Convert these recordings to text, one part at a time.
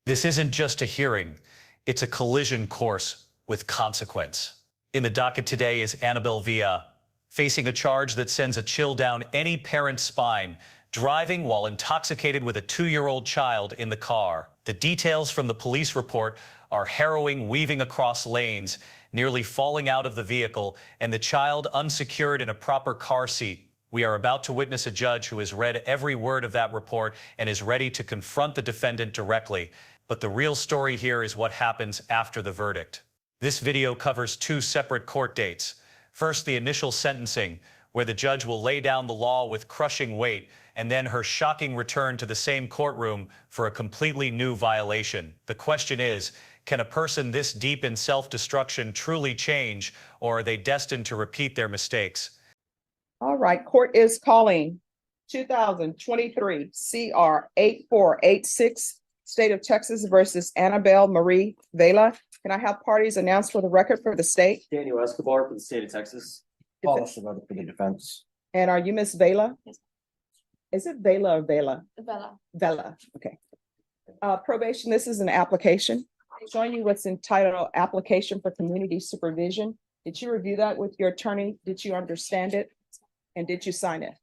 This isn't just a hearing, it's a collision course with consequence. In the docket today is Annabelle Villa, facing a charge that sends a chill down any parent's spine, driving while intoxicated with a 2-year-old child in the car. The details from the police report are harrowing, weaving across lanes, nearly falling out of the vehicle, and the child unsecured in a proper car seat. We are about to witness a judge who has read every word of that report and is ready to confront the defendant directly. But the real story here is what happens after the verdict. This video covers 2 separate court dates. First, the initial sentencing, where the judge will lay down the law with crushing weight, and then her shocking return to the same courtroom for a completely new violation. The question is, can a person this deep in self-destruction truly change, or are they destined to repeat their mistakes? All right, court is calling 2023 CR 8486, State of Texas versus Annabelle Marie Villa. Can I have parties announced for the record for the state? Daniel Escobar for the state of Texas. Paul Sovcit for the defense. And are you Miss Villa? Yes. Is it Villa or Vela? Bella. Vella, okay. Probation, this is an application. Showing you what's entitled Application for Community Supervision. Did you review that with your attorney? Did you understand it? And did you sign it?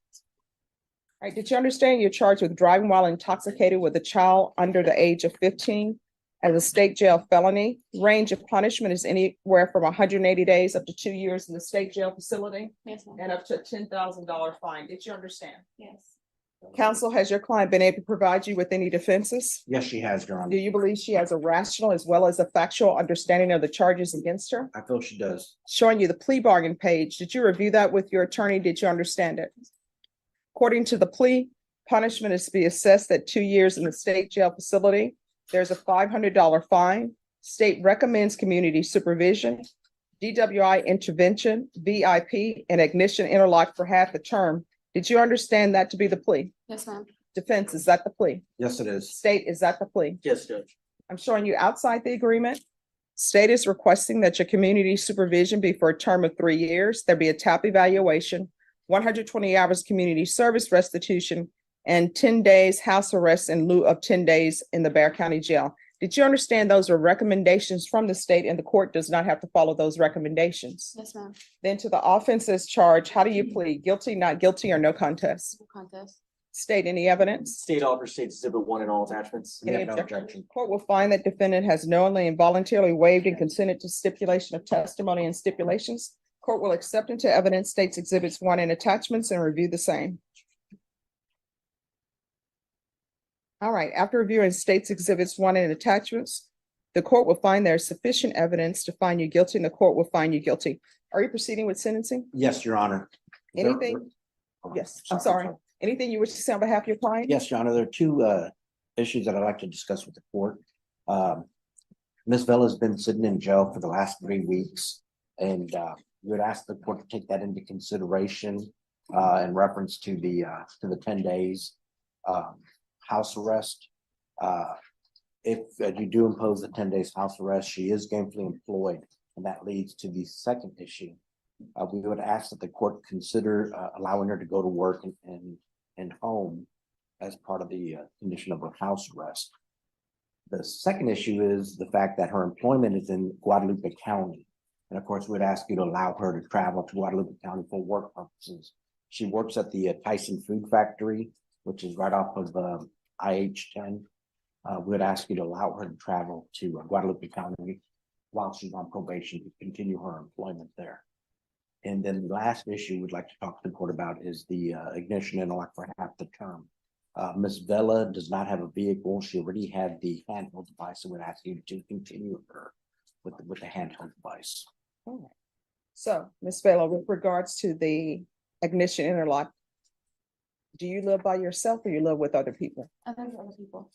All right, did you understand you're charged with driving while intoxicated with a child under the age of 15 as a state jail felony? Range of punishment is anywhere from 180 days up to 2 years in the state jail facility Yes, ma'am. and up to a $10,000 fine. Did you understand? Yes. Counsel, has your client been able to provide you with any defenses? Yes, she has, Your Do Honor. you believe she has a rational as well as a factual understanding of the charges against her? I feel she does. Showing you the plea bargain page. Did you review that with your attorney? Did you understand it? According to the plea, punishment is to be assessed at 2 years in the state jail facility. There's a $500 fine. State recommends community supervision, DWI intervention, VIP, and ignition interlock for half the term. Did you understand that to be the plea? Yes, ma'am. Defense, is that the plea? Yes, it is. State, is that the plea? Yes, Judge. I'm showing you outside the agreement. State is requesting that your community supervision be for a term of 3 years. There be a TAP evaluation, 120 hours community service restitution, and 10 days house arrest in lieu of 10 days in the Bexar County Jail. Did you understand those are recommendations from the state and the court does not have to follow those recommendations? Yes, ma'am. Then to the offenses charge, how do you plead? Guilty, not guilty, or no contest? No contest. State, any evidence? State offers State Exhibit 1 and all attachments. We have Any no objection. Court will find that defendant has knowingly and voluntarily waived and consented to stipulation of testimony and stipulations. Court will accept into evidence State's Exhibits 1 and attachments and review the same. All right, after reviewing State's Exhibits 1 and attachments, the court will find there is sufficient evidence to find you guilty and the court will find you guilty. Are you proceeding with sentencing? Yes, Your Honor. Anything? Yes, I'm sorry. Anything you wish to say on behalf of your client? Yes, Your Honor, there are 2 issues that I'd like to discuss with the court. Ms. Villa's been sitting in jail for the last 3 weeks, and we would ask the court to take that into consideration in reference to the 10 days house arrest. If you do impose the 10 days house arrest, she is gainfully employed, and that leads to the second issue. We would ask that the court consider allowing her to go to work and home as part of the condition of her house arrest. The second issue is the fact that her employment is in Guadalupe County. And of course, we'd ask you to allow her to travel to Guadalupe County for work purposes. She works at the Tyson Food Factory, which is right off of IH-10. We'd ask you to allow her to travel to Guadalupe County while she's on probation to continue her employment there. And then the last issue we'd like to talk to the court about is the ignition interlock for half the term. Ms. Villa does not have a vehicle. She already had the handheld device, so we'd ask you to continue her with the handheld device. All right. So, Ms. Vela, with regards to the ignition interlock, do you live by yourself or you live with other people? Other people.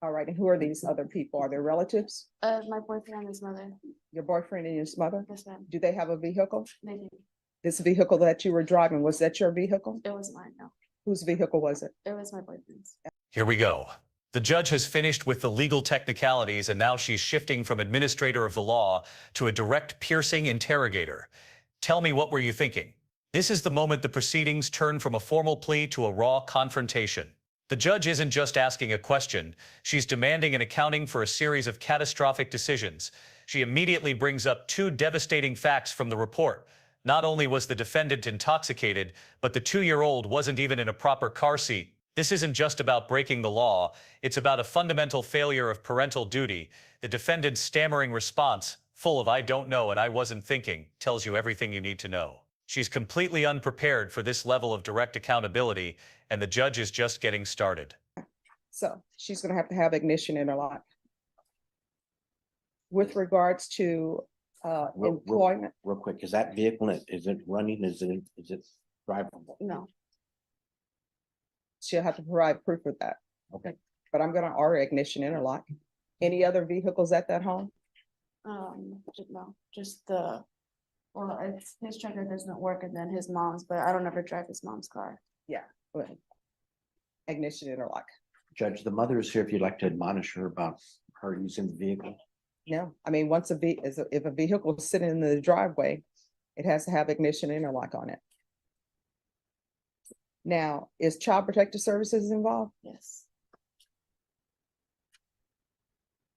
All right, and who are these other people? Are they relatives? My boyfriend and his mother. Your boyfriend and your mother? Yes, ma'am. Do they have a vehicle? They do. This vehicle that you were driving, was that your vehicle? It was mine, no. Whose vehicle was it? It was my boyfriend's. Here we go. The judge has finished with the legal technicalities, and now she's shifting from administrator of the law to a direct piercing interrogator. Tell me, what were you thinking? This is the moment the proceedings turn from a formal plea to a raw confrontation. The judge isn't just asking a question, she's demanding an accounting for a series of catastrophic decisions. She immediately brings up two devastating facts from the report. Not only was the defendant intoxicated, but the 2-year-old wasn't even in a proper car seat. This isn't just about breaking the law, it's about a fundamental failure of parental duty. The defendant's stammering response, full of "I don't know and I wasn't thinking," tells you everything you need to know. She's completely unprepared for this level of direct accountability, and the judge is just getting started. So she's gonna have to have ignition in her lock. With regards to employment, Real quick, is that vehicle, is it running, is it drivable? no. She'll have to provide proof of that, Okay, but I'm gonna order ignition interlock. Any other vehicles at that home? No, just it's his truck that doesn't work and then his mom's, but I don't ever drive his mom's car. Well, ignition interlock. Judge, the mother is here if you'd like to admonish her about her using the vehicle. No, I mean, if a vehicle is sitting in the driveway, it has to have ignition interlock on it. Now, is Child Protective Services involved? Yes.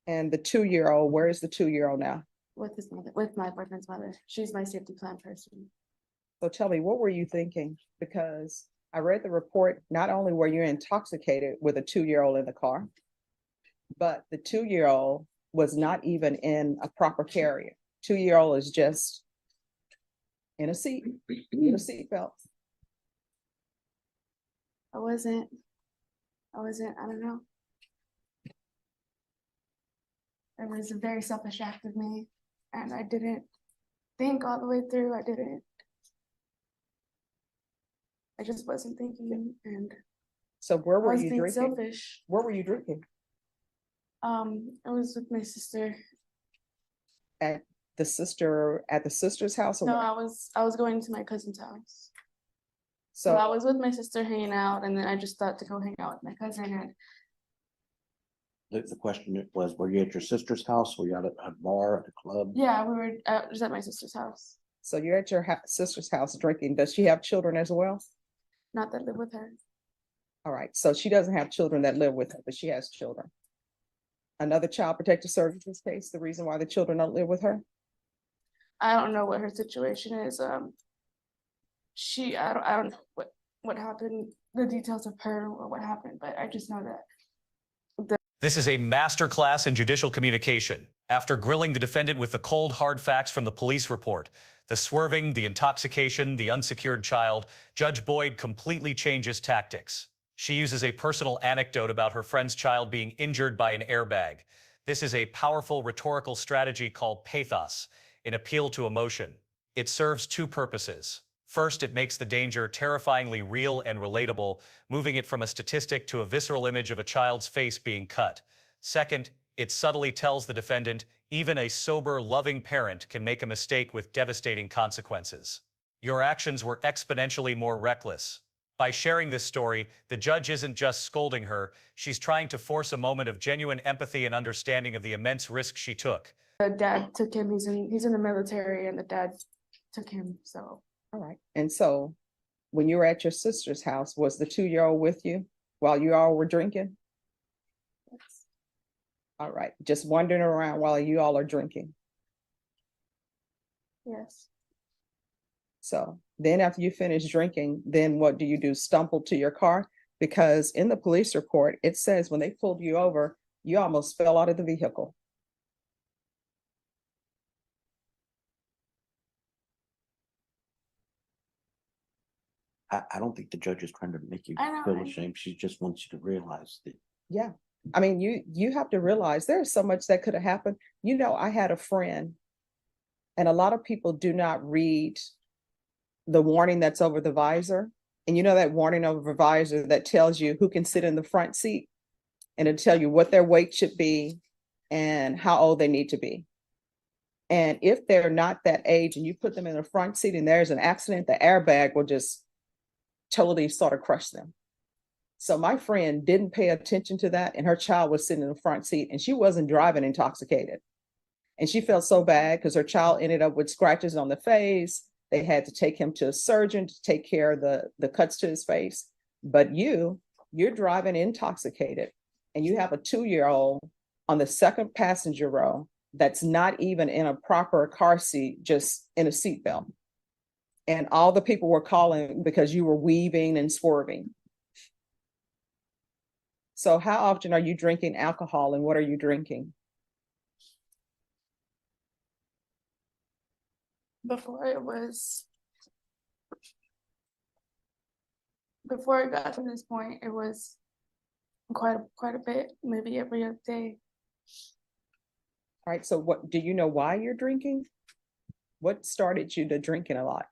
And the 2-year-old, where is the 2-year-old now? With his mother, with my boyfriend's mother. She's my safety plan person. So tell me, what were you thinking? Because I read the report, not only were you intoxicated with a 2-year-old in the car, but the 2-year-old was not even in a proper carrier. 2-year-old is just in a seat, in a seatbelt. I wasn't, I don't know. It was a very selfish act of me, and I didn't think all the way through. I just wasn't thinking, and So where I were was you being drinking? selfish. Where were you drinking? I was with my sister. At the sister's house? Or No, what? I was going to my cousin's house. So I was with my sister hanging out, and then I just thought to go hang out with my cousin, and The question was, were you at your sister's house? Were you at a bar, at a club? yeah, we were just at my sister's house. So you're at your sister's house drinking. Does she have children as well? Not that live with her. All right, so she doesn't have children that live with her, but she has children. Another Child Protective Services case, the reason why the children don't live with her? I don't know what her situation is. I don't know what happened, the details of her or what happened, but I just know that. This is a masterclass in judicial communication. After grilling the defendant with the cold, hard facts from the police report, the swerving, the intoxication, the unsecured child, Judge Boyd completely changes tactics. She uses a personal anecdote about her friend's child being injured by an airbag. This is a powerful rhetorical strategy called pathos, an appeal to emotion. It serves two purposes. First, it makes the danger terrifyingly real and relatable, moving it from a statistic to a visceral image of a child's face being cut. Second, it subtly tells the defendant, even a sober, loving parent can make a mistake with devastating consequences. Your actions were exponentially more reckless. By sharing this story, the judge isn't just scolding her, she's trying to force a moment of genuine empathy and understanding of the immense risk she took. The dad took him, he's in the military, and the dad took him, so. All right, and so when you were at your sister's house, was the 2-year-old with you while you all were drinking? Yes. All right, just wandering around while you all are drinking. Yes. So then after you finish drinking, then what do you do? Stumble to your car? Because in the police report, it says when they pulled you over, you almost fell out of the vehicle. I don't think the judge is trying to make you I know, feel I know. ashamed. She just wants you to realize that. Yeah, I mean, you have to realize there's so much that could have happened. You know, I had a friend, and a lot of people do not read the warning that's over the visor. And you know that warning over the visor that tells you who can sit in the front seat, and it'll tell you what their weight should be and how old they need to be. And if they're not that age and you put them in the front seat and there's an accident, the airbag will just totally sort of crush them. So my friend didn't pay attention to that, and her child was sitting in the front seat, and she wasn't driving intoxicated. And she felt so bad because her child ended up with scratches on the face. They had to take him to a surgeon to take care of the cuts to his face. But you You're driving intoxicated and you have a 2-year-old on the second passenger row that's not even in a proper car seat, just in a seatbelt. And all the people were calling because you were weaving and swerving. So how often are you drinking alcohol and what are you drinking? Before it got to this point, it was quite a bit, maybe every other day. All right, so what, do you know why you're drinking? What started you to drinking a lot?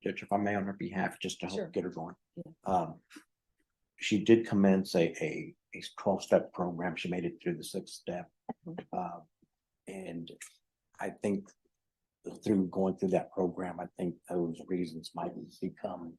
Judge, if I may on her behalf, just to Sure. help get her going. Yeah. She did commence a 12-step program. She made it through the 6th step. And I think through going through that program, I think those reasons might become.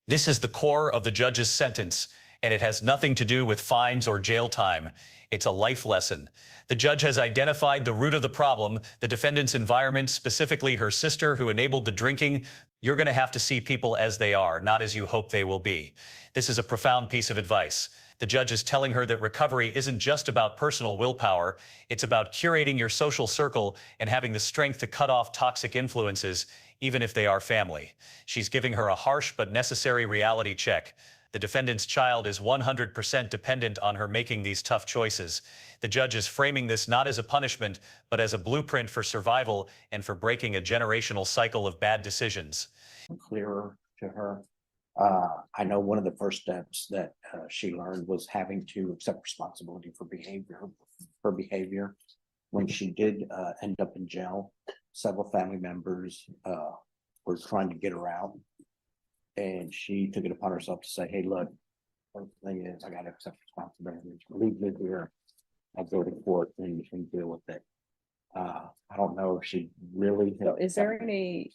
This is the core of the judge's sentence, and it has nothing to do with fines or jail time. It's a life lesson. The judge has identified the root of the problem, the defendant's environment, specifically her sister who enabled the drinking. You're going to have to see people as they are, not as you hope they will be. This is a profound piece of advice. The judge is telling her that recovery isn't just about personal willpower. It's about curating your social circle and having the strength to cut off toxic influences, even if they are family. She's giving her a harsh but necessary reality check. The defendant's child is 100% dependent on her making these tough choices. The judge is framing this not as a punishment, but as a blueprint for survival and for breaking a generational cycle of bad decisions. Clearer to her. I know one of the first steps that she learned was having to accept responsibility for her behavior. When she did end up in jail, several family members were trying to get her out. And she took it upon herself to say, hey, look, the thing is, I got to accept responsibility. Leave me here. I'll go to court and deal with it. I don't know if she really. So is there any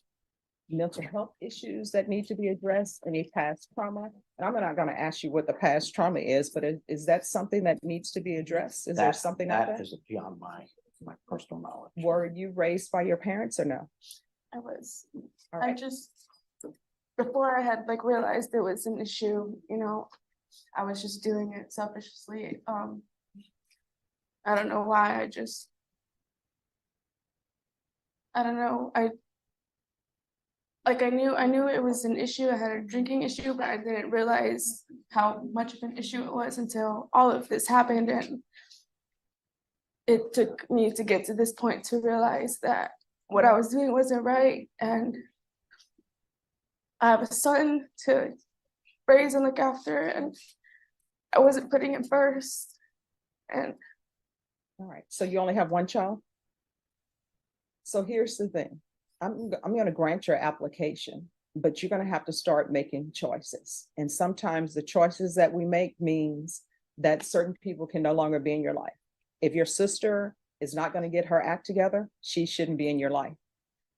mental health issues that need to be addressed, any past trauma? And I'm not going to ask you what the past trauma is, but is that something that needs to be addressed? Is there something like that? That is beyond my personal knowledge. Were you raised by your parents or no? I was. All I right. just, before I had realized it was an issue, I was just doing it selfishly. I don't know why. I don't know. I knew it was an issue. I had a drinking issue, but I didn't realize how much of an issue it was until all of this happened. And it took me to get to this point to realize that what I was doing wasn't right. And I have a son to raise and look after, and I wasn't putting him first. And All right, so you only have one child? So here's the thing. I'm going to grant your application, but you're going to have to start making choices. And sometimes the choices that we make means that certain people can no longer be in your life. If your sister is not going to get her act together, she shouldn't be in your life.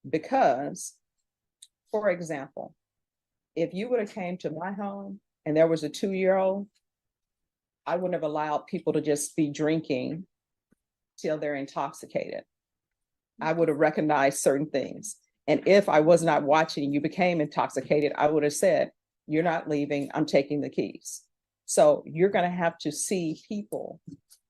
Because, for example, if you would have came to my home and there was a 2-year-old, I wouldn't have allowed people to just be drinking till they're intoxicated. I would have recognized certain things. And if I was not watching and you became intoxicated, I would have said, you're not leaving, I'm taking the keys. So you're going to have to see people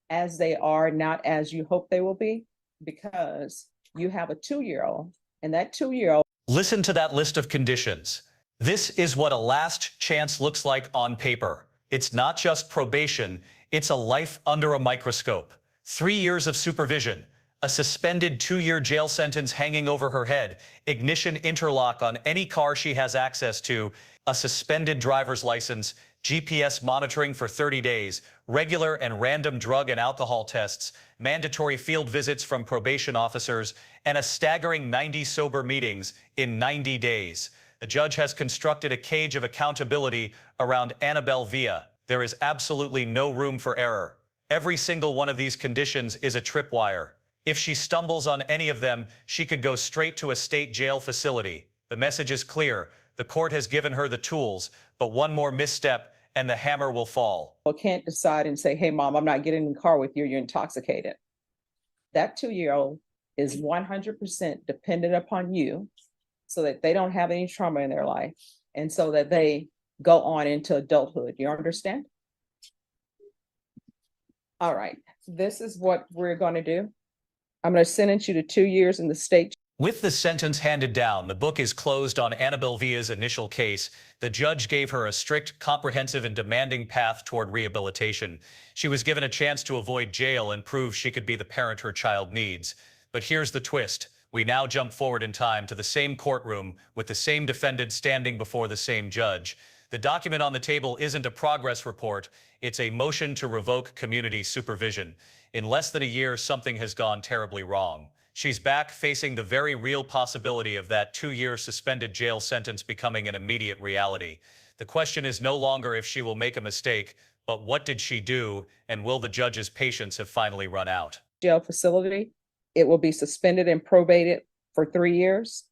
as they are, not as you hope they will be, because you have a 2-year-old and that 2-year-old. Listen to that list of conditions. This is what a last chance looks like on paper. It's not just probation, it's a life under a microscope. 3 years of supervision, a suspended 2-year jail sentence hanging over her head, ignition interlock on any car she has access to, a suspended driver's license, GPS monitoring for 30 days, regular and random drug and alcohol tests, mandatory field visits from probation officers, and a staggering 90 sober meetings in 90 days. The judge has constructed a cage of accountability around Annabelle Villa. There is absolutely no room for error. Every single one of these conditions is a tripwire. If she stumbles on any of them, she could go straight to a state jail facility. The message is clear. The court has given her the tools, but one more misstep and the hammer will fall. Can't decide and say, hey, mom, I'm not getting in the car with you, you're intoxicated. That 2-year-old is 100% dependent upon you so that they don't have any trauma in their life. And so that they go on into adulthood. You understand? All right, this is what we're going to do. I'm going to sentence you to 2 years in the state. With the sentence handed down, the book is closed on Annabelle Villa's initial case. The judge gave her a strict, comprehensive, and demanding path toward rehabilitation. She was given a chance to avoid jail and prove she could be the parent her child needs. But here's the twist. We now jump forward in time to the same courtroom with the same defendant standing before the same judge. The document on the table isn't a progress report. It's a motion to revoke community supervision. In less than a year, something has gone terribly wrong. She's back facing the very real possibility of that 2-year suspended jail sentence becoming an immediate reality. The question is no longer if she will make a mistake, but what did she do, and will the judge's patience have finally run out? Jail facility, it will be suspended and probated for 3 years.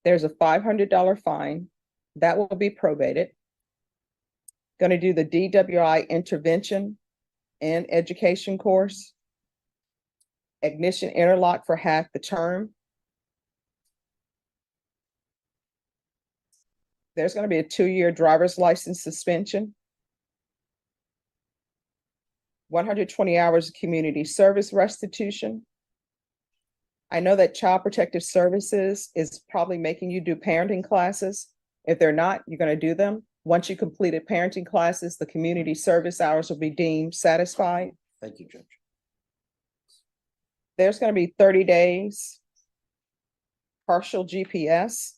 There's a $500 fine that will be probated. Going to do the DWI intervention and education course. Ignition interlock for half the term. There's going to be a 2-year driver's license suspension. 120 hours of community service restitution. I know that Child Protective Services is probably making you do parenting classes. If they're not, you're going to do them. Once you completed parenting classes, the community service hours will be deemed satisfied. Thank you, Judge. There's going to be 30 days partial GPS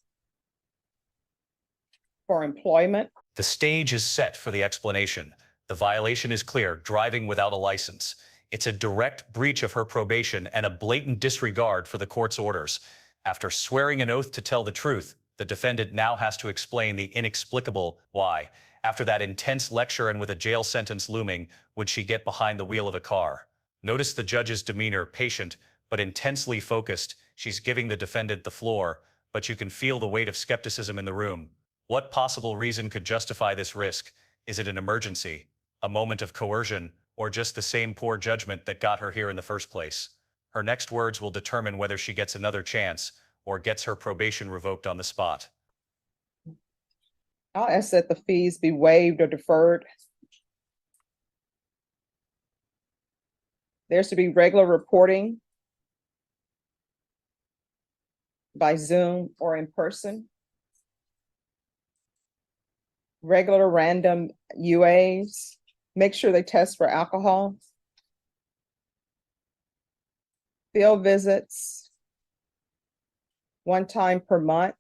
for employment. The stage is set for the explanation. The violation is clear: driving without a license. It's a direct breach of her probation and a blatant disregard for the court's orders. After swearing an oath to tell the truth, the defendant now has to explain the inexplicable why. After that intense lecture and with a jail sentence looming, would she get behind the wheel of a car? Notice the judge's demeanor, patient but intensely focused. She's giving the defendant the floor, but you can feel the weight of skepticism in the room. What possible reason could justify this risk? Is it an emergency, a moment of coercion, or just the same poor judgment that got her here in the first place? Her next words will determine whether she gets another chance or gets her probation revoked on the spot. I'll ask that the fees be waived or deferred. There's to be regular reporting by Zoom or in person. Regular random UAs. Make sure they test for alcohol. Field visits 1 time per month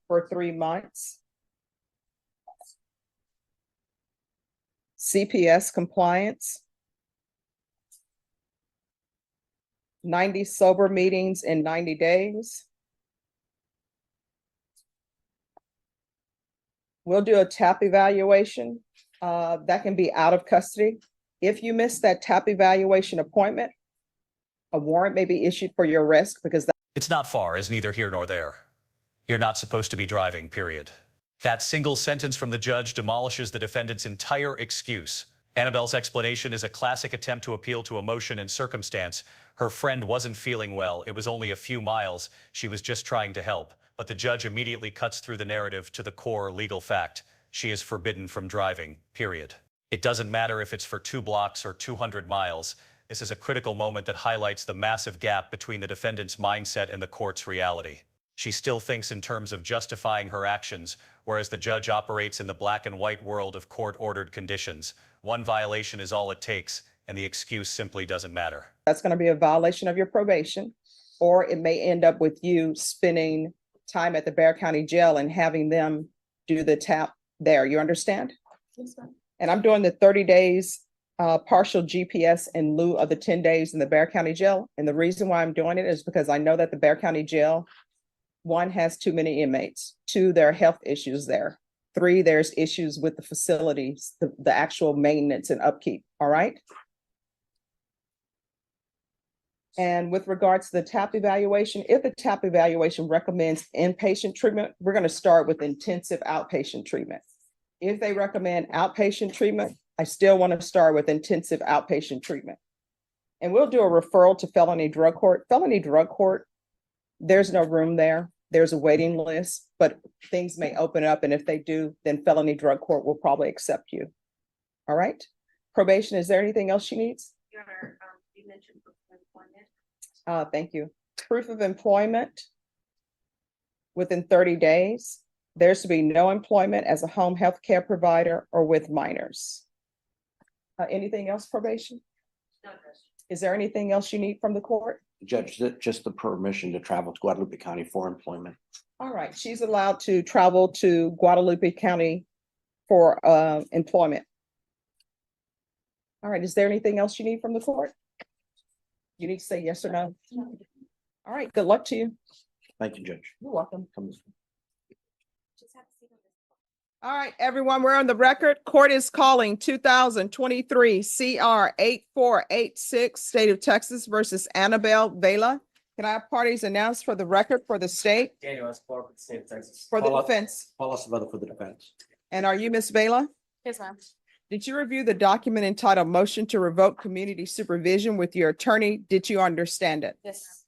for 3 months. CPS compliance. 90 sober meetings in 90 days. We'll do a TAP evaluation. That can be out of custody. If you miss that TAP evaluation appointment, a warrant may be issued for your arrest because It's not far, is neither here nor there. You're not supposed to be driving, period. That single sentence from the judge demolishes the defendant's entire excuse. Annabelle's explanation is a classic attempt to appeal to emotion and circumstance. Her friend wasn't feeling well. It was only a few miles. She was just trying to help. But the judge immediately cuts through the narrative to the core legal fact. She is forbidden from driving, period. It doesn't matter if it's for 2 blocks or 200 miles. This is a critical moment that highlights the massive gap between the defendant's mindset and the court's reality. She still thinks in terms of justifying her actions, whereas the judge operates in the black and white world of court-ordered conditions. 1 violation is all it takes, and the excuse simply doesn't matter. that's going to be a violation of your probation, or it may end up with you spending time at the Bexar County Jail and having them do the TAP there. You understand? Yes, ma'am. And I'm doing the 30 days partial GPS in lieu of the 10 days in the Bexar County Jail. And the reason why I'm doing it is because I know that the Bexar County Jail, 1, has too many inmates. 2, there are health issues there. 3, there's issues with the facilities, the actual maintenance and upkeep. All right. And with regards to the TAP evaluation, if the TAP evaluation recommends inpatient treatment, we're going to start with intensive outpatient treatment. If they recommend outpatient treatment, I still want to start with intensive outpatient treatment. And we'll do a referral to felony drug court. Felony drug court, there's no room there. there's a waiting list, but things may open up, and if they do, then felony drug court will probably accept you. All right? Probation, is there anything else she needs? Your Honor, you mentioned proof of employment. Thank you. Proof of employment within 30 days. There's to be no employment as a home health care provider or with minors. Anything else, probation? No, Judge. Is there anything else you need from the court? Judge, just the permission to travel to Guadalupe County for employment. All right, she's allowed to travel to Guadalupe County for employment. All right, is there anything else you need from the court? You need to say yes or no. All right, good luck to you. Thank you, Judge. You're welcome. Come this way. Just have to see them. All right, everyone, we're on the record. Court is calling 2023 CR 8486, State of Texas versus Annabelle Vela. Can I have parties announced for the record for the state, Daniel Escobar for the state of Texas. for the Paula. defense? Paula Sabella for the defense. And are you Miss Vela? Yes, ma'am. Did you review the document entitled Motion to Revoke Community Supervision with your attorney? Did you understand it? Yes.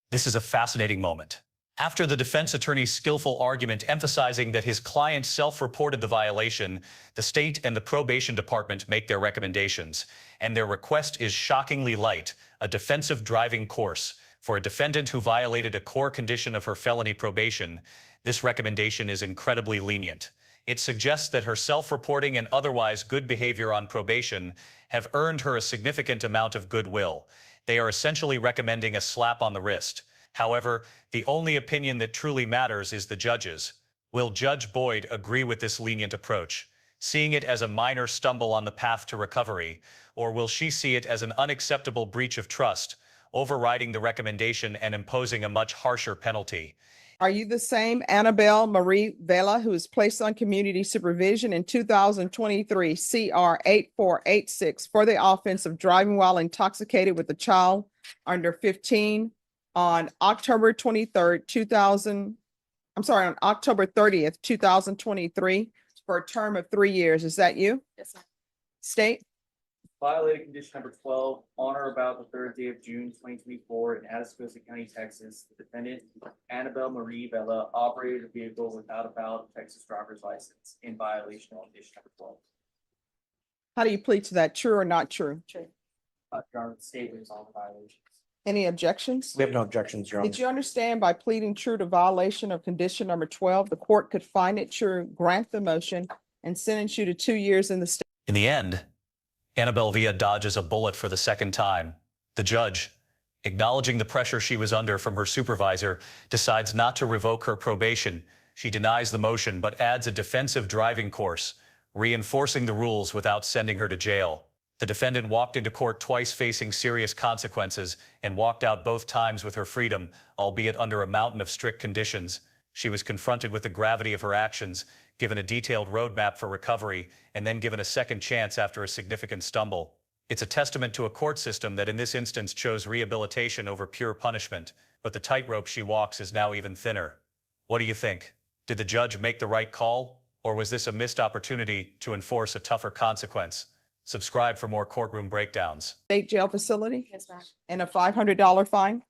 This is a fascinating moment. After the defense attorney's skillful argument emphasizing that his client self-reported the violation, the state and the probation department make their recommendations, and their request is shockingly light: a defensive driving course. For a defendant who violated a core condition of her felony probation, this recommendation is incredibly lenient. It suggests that her self-reporting and otherwise good behavior on probation have earned her a significant amount of goodwill. They are essentially recommending a slap on the wrist. However, the only opinion that truly matters is the judge's. Will Judge Boyd agree with this lenient approach, seeing it as a minor stumble on the path to recovery, or will she see it as an unacceptable breach of trust, overriding the recommendation and imposing a much harsher penalty? Are you the same Annabelle Marie Vela who was placed on community supervision in 2023 CR 8486 for the offense of driving while intoxicated with a child under 15 on October 23rd, on October 30th, 2023 for a term of 3 years? Is that you? Yes, ma'am. State? Violated condition number 12, on or about the third day of June 2024 in Atascosa County, Texas. The defendant, Annabelle Marie Vela, operated a vehicle without a valid Texas driver's license in violation of condition number 12. How do you plead to that? True or not true? True. Your Honor, the state was on the violations. Any objections? We have no objections, Your Honor. Did you understand by pleading true to violation of condition number 12, the court could find it true, grant the motion, and sentence you to 2 years in the state? In the end, Annabelle Villa dodges a bullet for the second time. The judge, acknowledging the pressure she was under from her supervisor, decides not to revoke her probation. She denies the motion but adds a defensive driving course, reinforcing the rules without sending her to jail. The defendant walked into court twice facing serious consequences and walked out both times with her freedom, albeit under a mountain of strict conditions. She was confronted with the gravity of her actions, given a detailed roadmap for recovery, and then given a second chance after a significant stumble. It's a testament to a court system that in this instance chose rehabilitation over pure punishment, but the tightrope she walks is now even thinner. What do you think? Did the judge make the right call, or was this a missed opportunity to enforce a tougher consequence? Subscribe for more courtroom breakdowns. State jail facility Yes, ma'am. and a $500 fine?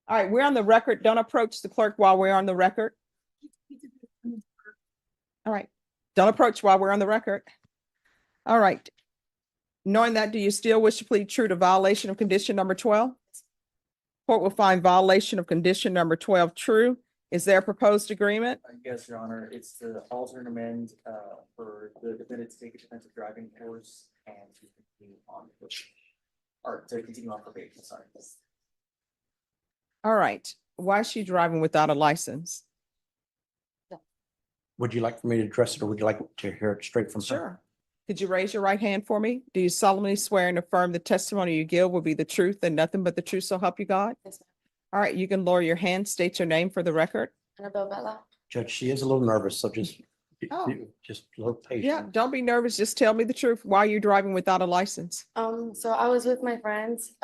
All right, we're on the record. Don't approach the clerk while we're on the record. All right, don't approach while we're on the record. All right. Knowing that, do you still wish to plead true to violation of condition number 12? Court will find violation of condition number 12 true. Is there a proposed agreement? Yes, Your Honor, it's the alternate amend for the defendant to take a defensive driving course and to continue on probation, sorry. All right, why is she driving without a license? Would you like for me to address it, or would you like to hear it straight from her? Sure. Could you raise your right hand for me? Do you solemnly swear and affirm the testimony you give will be the truth and nothing but the truth, so help you God? Yes, ma'am. All right, you can lower your hand, state your name for the record. Annabelle Vela. Judge, she is a little nervous, so just Oh. just a little patient. Yeah, don't be nervous. Just tell me the truth. Why are you driving without a license? So I was with my friends.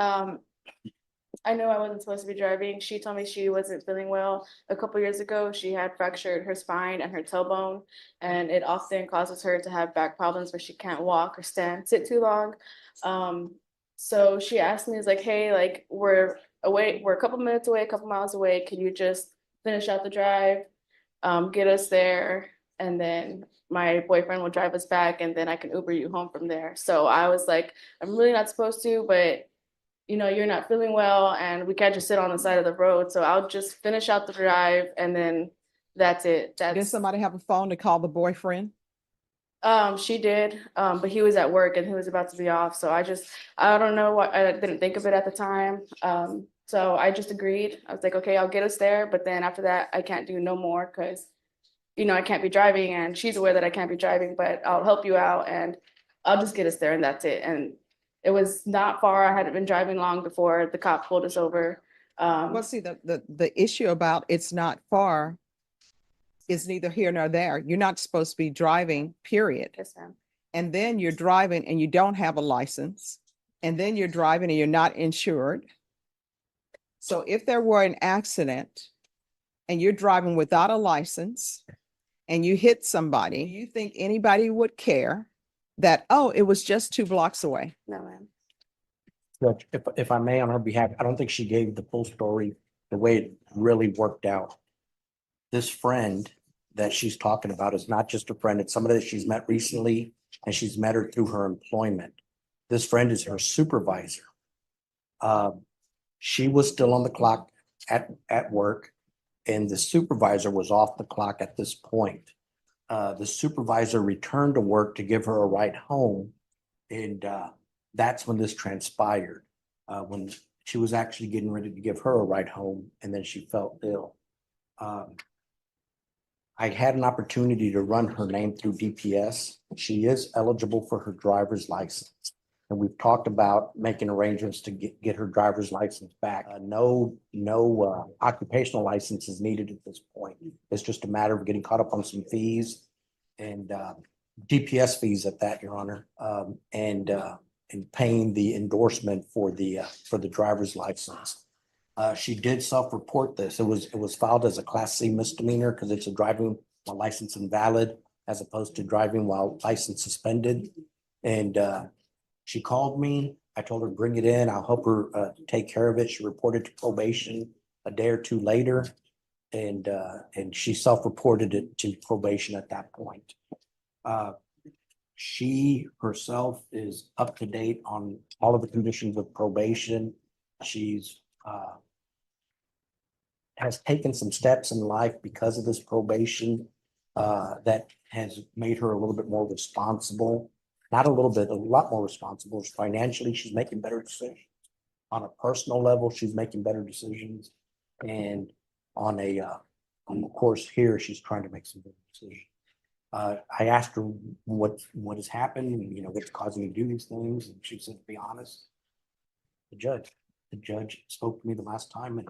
I know I wasn't supposed to be driving. She told me she wasn't feeling well. A couple years ago, she had fractured her spine and her tailbone, and it often causes her to have back problems where she can't walk or sit too long. So she asked me, like, hey, like, we're away, we're a couple minutes away, a couple miles away. Can you just finish out the drive? Get us there, and then my boyfriend will drive us back, and then I can Uber you home from there. So I was like, I'm really not supposed to, but you know, you're not feeling well and we can't just sit on the side of the road. So I'll just finish out the drive and then that's it. Did That's, somebody have a phone to call the boyfriend? she did, but he was at work and he was about to be off. So I don't know what, I didn't think of it at the time. So I just agreed. I was like, okay, I'll get us there. But then after that, I can't do no more because, you know, I can't be driving and she's aware that I can't be driving, but I'll help you out and I'll just get us there and that's it. And it was not far. I hadn't been driving long before the cop pulled us over. Well, see, the issue about it's not far is neither here nor there. You're not supposed to be driving, period. Yes, ma'am. And then you're driving and you don't have a license. And then you're driving and you're not insured. So if there were an accident and you're driving without a license and you hit somebody, you think anybody would care that, oh, it was just 2 blocks away? No, ma'am. Judge, if I may, on her behalf, I don't think she gave the full story, the way it really worked out. This friend that she's talking about is not just a friend, it's somebody that she's met recently and she's met her through her employment. This friend is her supervisor. She was still on the clock at work and the supervisor was off the clock at this point. The supervisor returned to work to give her a ride home and that's when this transpired, when she was actually getting ready to give her a ride home and then she felt ill. I had an opportunity to run her name through DPS. She is eligible for her driver's license. And we've talked about making arrangements to get her driver's license back. No occupational license is needed at this point. It's just a matter of getting caught up on some fees and DPS fees at that, Your Honor, and paying the endorsement for the driver's license. She did self-report this. It was filed as a Class C misdemeanor because it's a driving while license invalid as opposed to driving while license suspended. And she called me. I told her, bring it in. I'll help her take care of it. She reported to probation a day or two later. And she self-reported it to probation at that point. She herself is up to date on all of the conditions of probation. She's has taken some steps in life because of this probation that has made her a little bit more responsible. Not a little bit, a lot more responsible. Financially, she's making better decisions. On a personal level, she's making better decisions. And on the course here, she's trying to make some good decisions. I asked her what has happened, you know, what's causing you to do these things. And she said, to be honest, the judge spoke to me the last time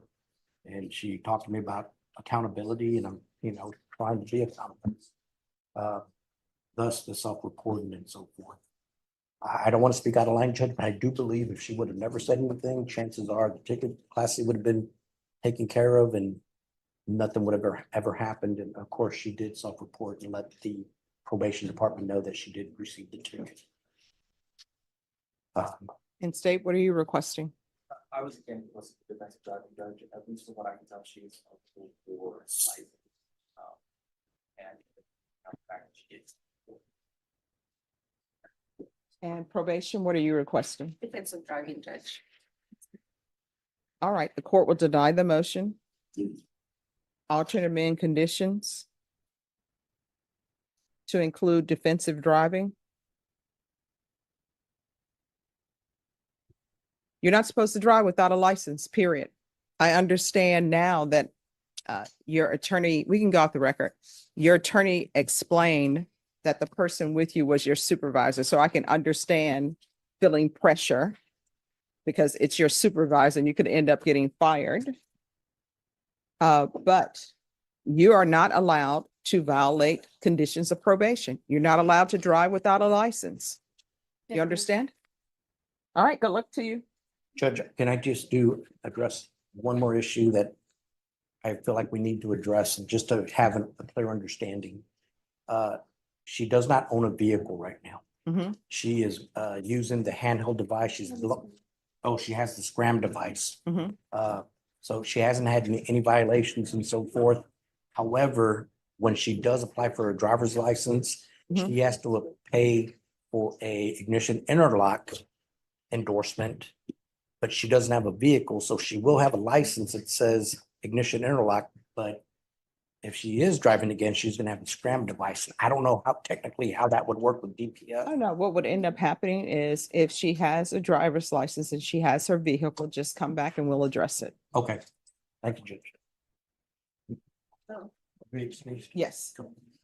and she talked to me about accountability and I'm, you know, trying to be accountable. Thus the self-reporting and so forth. I don't want to speak out of line, Judge, but I do believe if she would have never said anything, chances are the ticket Class C would have been taken care of and nothing would have ever happened. And of course, she did self-report and let the probation department know that she did receive the ticket. In state, what are you requesting? I was again, was the defensive driving judge, at least from what I can tell, she is eligible for license. And the fact that she is. And probation, what are you requesting? Defensive driving judge. All right, the court will deny the motion. Alternate amend conditions to include defensive driving. You're not supposed to drive without a license, period. I understand now that your attorney, we can go off the record. Your attorney explained that the person with you was your supervisor. So I can understand feeling pressure because it's your supervisor and you could end up getting fired. But you are not allowed to violate conditions of probation. You're not allowed to drive without a license. You understand? All right, good luck to you. Judge, can I just address one more issue that I feel like we need to address and just to have a clear understanding. She does not own a vehicle right now. Mhm. She is using the handheld device. Oh, she has the scram device. Mhm. So she hasn't had any violations and so forth. However, when she does apply for a driver's license, she has to pay for a ignition interlock endorsement. But she doesn't have a vehicle, so she will have a license that says ignition interlock, but if she is driving again, she's gonna have a scram device. I don't know how technically how that would work with I DPS. don't know. What would end up happening is if she has a driver's license and she has her vehicle, just come back and we'll address it. Okay, thank you, Judge. Yes.